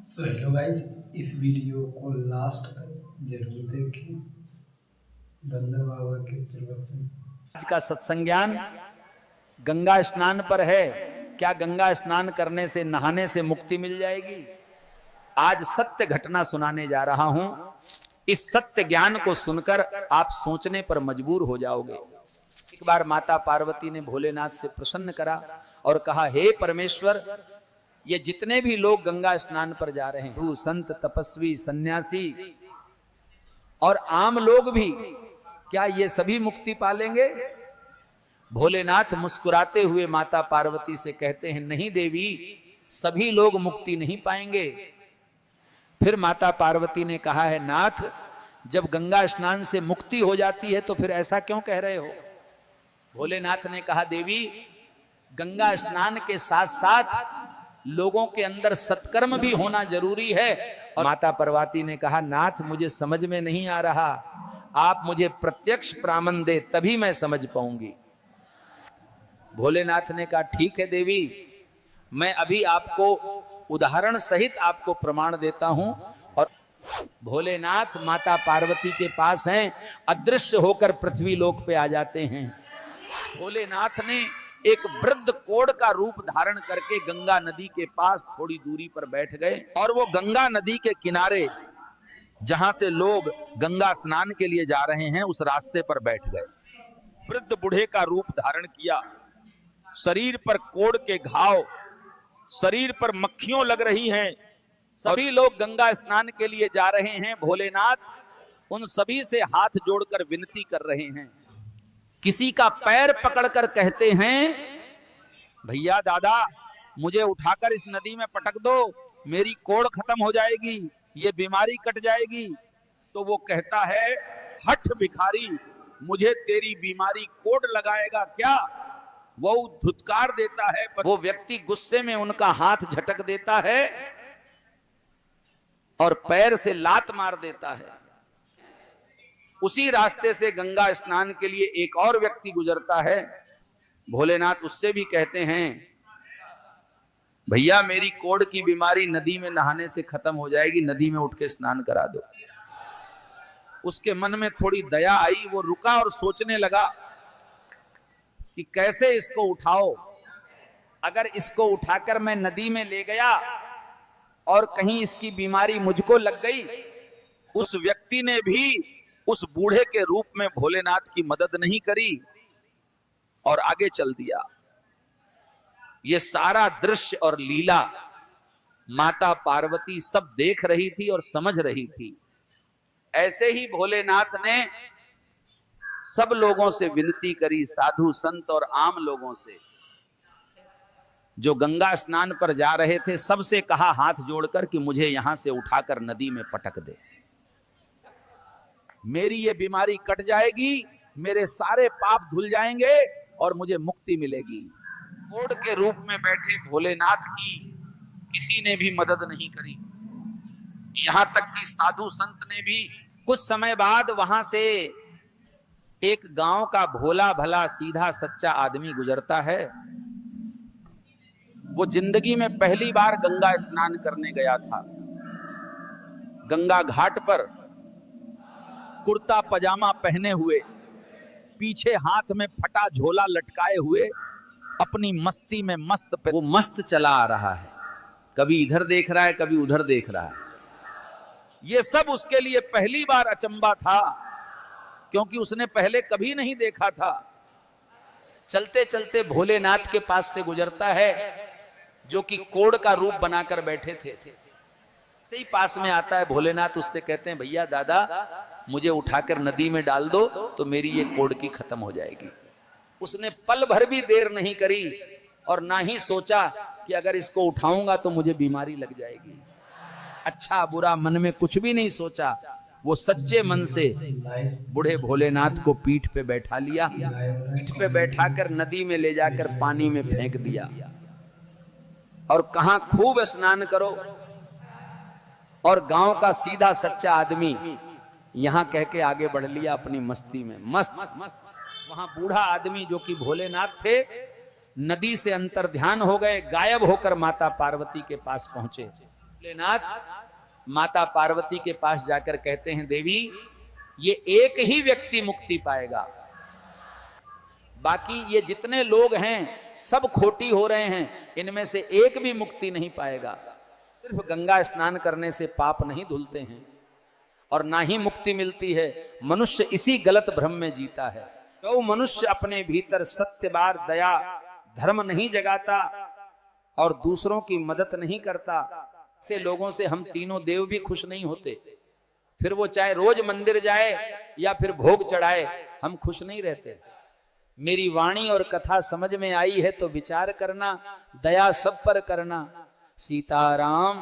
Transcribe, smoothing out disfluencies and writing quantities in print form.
So hello guys, इस video को last तक जरूर देखें। बंदर बाबा के प्रवचन। आज का सत्संग ज्ञान गंगा स्नान पर है। क्या गंगा स्नान करने से, नहाने से मुक्ति मिल जाएगी? आज सत्य घटना सुनाने जा रहा हूं। इस सत्य ज्ञान को सुनकर आप सोचने पर मजबूर हो जाओगे। एक बार माता पार्वती ने भोलेनाथ से प्रसन्न करा और कहा, हे परमेश्वर, ये जितने भी लोग गंगा स्नान पर जा रहे हैं, तू संत, तपस्वी, सन्यासी और आम लोग भी, क्या ये सभी मुक्ति पालेंगे? भोलेनाथ मुस्कुराते हुए माता पार्वती से कहते हैं, नहीं देवी, सभी लोग मुक्ति नहीं पाएंगे। फिर माता पार्वती ने कहा है, नाथ, जब गंगा स्नान से मुक्ति हो जाती है तो फिर ऐसा क्यों कह रहे हो? भोलेनाथ ने कहा, देवी, गंगा स्नान के साथ साथ लोगों के अंदर सत्कर्म भी होना जरूरी है। और माता पार्वती ने कहा, नाथ, मुझे समझ में नहीं आ रहा, आप मुझे प्रत्यक्ष प्रमाण दे, तभी मैं समझ पाऊंगी। भोलेनाथ ने कहा, ठीक है देवी, मैं अभी आपको उदाहरण सहित आपको प्रमाण देता हूं। और भोलेनाथ माता पार्वती के पास हैं, अदृश्य होकर पृथ्वी लोक पे आ जाते हैं। भोलेनाथ ने एक वृद्ध कोढ़ का रूप धारण करके गंगा नदी के पास थोड़ी दूरी पर बैठ गए और वो गंगा नदी के किनारे, जहां से लोग गंगा स्नान के लिए जा रहे हैं, उस रास्ते पर बैठ गए। वृद्ध बूढ़े का रूप धारण किया, शरीर पर कोढ़ के घाव, शरीर पर मक्खियों लग रही हैं। सभी लोग गंगा स्नान के लिए जा रहे हैं। भोलेनाथ उन सभी से हाथ जोड़कर विनती कर रहे हैं। किसी का पैर पकड़कर कहते हैं, भैया दादा, मुझे उठाकर इस नदी में पटक दो, मेरी कोढ़ खत्म हो जाएगी, ये बीमारी कट जाएगी। तो वो कहता है, हठ भिखारी, मुझे तेरी बीमारी कोढ़ लगाएगा क्या? वो धुतकार देता है, वो व्यक्ति गुस्से में उनका हाथ झटक देता है और पैर से लात मार देता है। उसी रास्ते से गंगा स्नान के लिए एक और व्यक्ति गुजरता है। भोलेनाथ उससे भी कहते हैं, भैया, मेरी कोढ़ की बीमारी नदी में नहाने से खत्म हो जाएगी, नदी में उठ के स्नान करा दो। उसके मन में थोड़ी दया आई, वो रुका और सोचने लगा कि कैसे इसको उठाओ। अगर इसको उठाकर मैं नदी में ले गया और कहीं इसकी बीमारी मुझको लग गई। उस व्यक्ति ने भी उस बूढ़े के रूप में भोलेनाथ की मदद नहीं करी और आगे चल दिया। ये सारा दृश्य और लीला माता पार्वती सब देख रही थी और समझ रही थी। ऐसे ही भोलेनाथ ने सब लोगों से विनती करी, साधु संत और आम लोगों से, जो गंगा स्नान पर जा रहे थे, सबसे कहा हाथ जोड़कर कि मुझे यहां से उठाकर नदी में पटक दे, मेरी ये बीमारी कट जाएगी, मेरे सारे पाप धुल जाएंगे और मुझे मुक्ति मिलेगी। कोढ़ के रूप में बैठे भोलेनाथ की किसी ने भी मदद नहीं करी, यहां तक कि साधु संत ने भी। कुछ समय बाद वहां से एक गांव का भोला भला सीधा सच्चा आदमी गुजरता है। वो जिंदगी में पहली बार गंगा स्नान करने गया था। गंगा घाट पर कुर्ता पजामा पहने हुए, पीछे हाथ में फटा झोला लटकाए हुए, अपनी मस्ती में मस्त पे वो मस्त चला आ रहा है। कभी इधर देख रहा है, कभी उधर देख रहा है। ये सब उसके लिए पहली बार अचंबा था, क्योंकि उसने पहले कभी नहीं देखा था। चलते चलते भोलेनाथ के पास से गुजरता है, जो कि कोढ़ का रूप बनाकर बैठे थे। से ही पास में आता है भोलेनाथ, उससे कहते हैं, भैया दादा, मुझे उठाकर नदी में डाल दो तो मेरी ये कोढ़ की खत्म हो जाएगी। उसने पल भर भी देर नहीं करी और ना ही सोचा कि अगर इसको उठाऊंगा तो मुझे बीमारी लग जाएगी। अच्छा बुरा मन में कुछ भी नहीं सोचा, वो सच्चे मन से बूढ़े भोलेनाथ को पीठ पे बैठा लिया। पीठ पे बैठाकर नदी में ले जाकर पानी में फेंक दिया और कहा, खूब स्नान करो। और गांव का सीधा सच्चा आदमी यहां कह के आगे बढ़ लिया अपनी मस्ती में, मस्त। वहां बूढ़ा आदमी, जो कि भोलेनाथ थे, नदी से अंतर ध्यान हो गए, गायब होकर माता पार्वती के पास पहुंचे। भोलेनाथ माता पार्वती के पास जाकर कहते हैं, देवी ये एक ही व्यक्ति मुक्ति पाएगा, बाकी ये जितने लोग हैं सब खोटी हो रहे हैं, इनमें से एक भी मुक्ति नहीं पाएगा। सिर्फ गंगा स्नान करने से पाप नहीं धुलते हैं और ना ही मुक्ति मिलती है। मनुष्य इसी गलत भ्रम में जीता है। तो मनुष्य अपने भीतर सत्यवाद, दया, धर्म नहीं जगाता और दूसरों की मदद नहीं करता, से लोगों से हम तीनों देव भी खुश नहीं होते। फिर वो चाहे रोज मंदिर जाए या फिर भोग चढ़ाए, हम खुश नहीं रहते। मेरी वाणी और कथा समझ में आई है तो विचार करना, दया सब पर करना। सीताराम।